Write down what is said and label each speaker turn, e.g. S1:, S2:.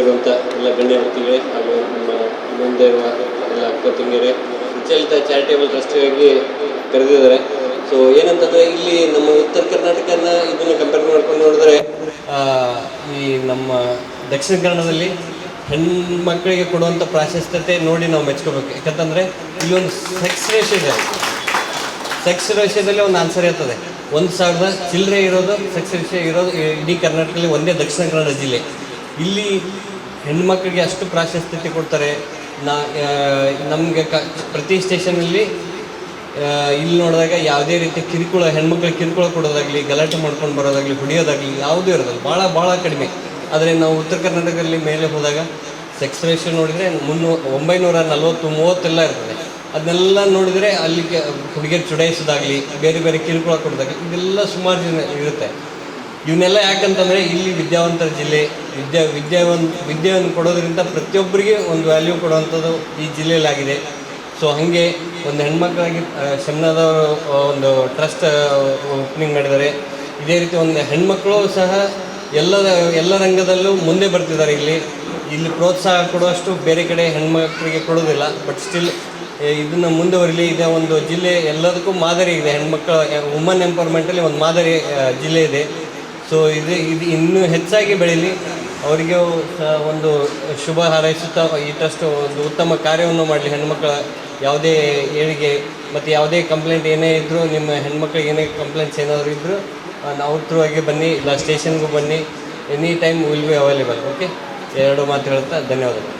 S1: ಬಂದಿರುವಂಥ ಎಲ್ಲ ಗಣ್ಯ ವ್ಯಕ್ತಿಗಳೇ ಹಾಗೂ ನಮ್ಮ ಮುಂದೆ ಇರುವ ಎಲ್ಲ ಅಕ್ಕ ತಂಗಿಯರೇ, ಸುಚಲಿತ ಚಾರಿಟೇಬಲ್ ಟ್ರಸ್ಟಿಯಾಗಿ ಕರೆದಿದ್ದಾರೆ. ಸೊ ಏನಂತಂದರೆ ಇಲ್ಲಿ ನಮ್ಮ ಉತ್ತರ ಕರ್ನಾಟಕನ ಇದನ್ನು ಕಂಪೇರ್ ಮಾಡ್ಕೊಂಡು ನೋಡಿದ್ರೆ ಈ ನಮ್ಮ ದಕ್ಷಿಣ ಕನ್ನಡದಲ್ಲಿ ಹೆಣ್ಮಕ್ಳಿಗೆ ಕೊಡುವಂಥ ಪ್ರಾಶಸ್ತ್ಯತೆ ನೋಡಿ ನಾವು ಮೆಚ್ಕೋಬೇಕು. ಯಾಕಂತಂದರೆ ಇಲ್ಲೊಂದು ಸೆಕ್ಸ್ ರೇಷಿಯೋ ಇದೆ. ಸೆಕ್ಸ್ ರೇಷಿಯೋದಲ್ಲಿ ಒಂದು ಆನ್ಸರ್ ಇರ್ತದೆ. 1,000 ಚಿಲ್ಲರೆ ಇರೋದು ಸೆಕ್ಸ್ ರೇಷಿಯೋ ಇರೋದು ಇಡೀ ಕರ್ನಾಟಕದಲ್ಲಿ ಒಂದೇ ದಕ್ಷಿಣ ಕನ್ನಡ ಜಿಲ್ಲೆ. ಇಲ್ಲಿ ಹೆಣ್ಮಕ್ಳಿಗೆ ಅಷ್ಟು ಪ್ರಾಶಸ್ತ್ಯತೆ ಕೊಡ್ತಾರೆ. ನಮಗೆ ಪ್ರತಿ ಸ್ಟೇಷನಲ್ಲಿ ಇಲ್ಲಿ ನೋಡಿದಾಗ ಯಾವುದೇ ರೀತಿ ಕಿರುಕುಳ, ಹೆಣ್ಮಕ್ಳಿಗೆ ಕಿರುಕುಳ ಕೊಡೋದಾಗಲಿ, ಗಲಾಟೆ ಮಾಡ್ಕೊಂಡು ಬರೋದಾಗಲಿ, ಹೊಡೆಯೋದಾಗಲಿ ಯಾವುದೂ ಇರೋದಿಲ್ಲ. ಭಾಳ ಕಡಿಮೆ. ಆದರೆ ನಾವು ಉತ್ತರ ಕರ್ನಾಟಕದಲ್ಲಿ ಮೇಲೆ ಹೋದಾಗ ಸೆಕ್ಸ್ ರೇಷಿಯೋ ನೋಡಿದರೆ 940-30 ಎಲ್ಲ ಇರ್ತದೆ. ಅದನ್ನೆಲ್ಲ ನೋಡಿದರೆ ಅಲ್ಲಿಗೆ ಹುಡುಗಿಯರು ಚುಡಾಯಿಸೋದಾಗಲಿ, ಬೇರೆ ಕಿರುಕುಳ ಕೊಡೋದಾಗಲಿ ಇದೆಲ್ಲ ಸುಮಾರು ಜನ ಇರುತ್ತೆ. ಇವನ್ನೆಲ್ಲ ಯಾಕಂತಂದರೆ ಇಲ್ಲಿ ವಿದ್ಯಾವಂತರ ಜಿಲ್ಲೆ, ವಿದ್ಯೆಯನ್ನು ಕೊಡೋದ್ರಿಂದ ಪ್ರತಿಯೊಬ್ಬರಿಗೆ ಒಂದು ವ್ಯಾಲ್ಯೂ ಕೊಡುವಂಥದ್ದು ಈ ಜಿಲ್ಲೆಯಲ್ಲಾಗಿದೆ. ಸೊ ಹಾಗೆ ಒಂದು ಹೆಣ್ಮಕ್ಳಾಗಿ ಶಮ್ನಾದವರು ಒಂದು ಟ್ರಸ್ಟ್ ಓಪನಿಂಗ್ ಮಾಡಿದ್ದಾರೆ. ಇದೇ ರೀತಿ ಒಂದು ಹೆಣ್ಮಕ್ಳು ಸಹ ಎಲ್ಲ ರಂಗದಲ್ಲೂ ಮುಂದೆ ಬರ್ತಿದ್ದಾರೆ. ಇಲ್ಲಿ ಪ್ರೋತ್ಸಾಹ ಕೊಡುವಷ್ಟು ಬೇರೆ ಕಡೆ ಹೆಣ್ಮಕ್ಳಿಗೆ ಕೊಡೋದಿಲ್ಲ. ಬಟ್ ಸ್ಟಿಲ್ ಇದನ್ನು ಮುಂದುವರಿಲಿ. ಇದೇ ಒಂದು ಜಿಲ್ಲೆ ಎಲ್ಲದಕ್ಕೂ ಮಾದರಿ ಇದೆ. ಹೆಣ್ಮಕ್ಳ ವುಮನ್ ಎಂಪವರ್ಮೆಂಟಲ್ಲಿ ಒಂದು ಮಾದರಿ ಜಿಲ್ಲೆ ಇದೆ. ಸೊ ಇದು ಇನ್ನೂ ಹೆಚ್ಚಾಗಿ ಬೆಳೀಲಿ. ಅವರಿಗೆ ಒಂದು ಶುಭ ಹಾರೈಸುತ್ತಾ ಈ ಟ್ರಸ್ಟ್ ಒಂದು ಉತ್ತಮ ಕಾರ್ಯವನ್ನು ಮಾಡಲಿ. ಹೆಣ್ಮಕ್ಳ ಯಾವುದೇ ಏಳಿಗೆ ಮತ್ತು ಯಾವುದೇ ಕಂಪ್ಲೇಂಟ್ ಏನೇ ಇದ್ದರೂ, ನಿಮ್ಮ ಹೆಣ್ಮಕ್ಳಿಗೆ ಏನೇ ಕಂಪ್ಲೇಂಟ್ಸ್ ಏನಾದರೂ ಇದ್ದರೂ ಅವ್ರ ಥ್ರೂ ಆಗಿ ಬನ್ನಿ, ಇಲ್ಲ ಸ್ಟೇಷನ್ಗೂ ಬನ್ನಿ. Any time will be available. Okay, 2 ಮಾತು ಹೇಳ್ತಾ ಧನ್ಯವಾದಗಳು.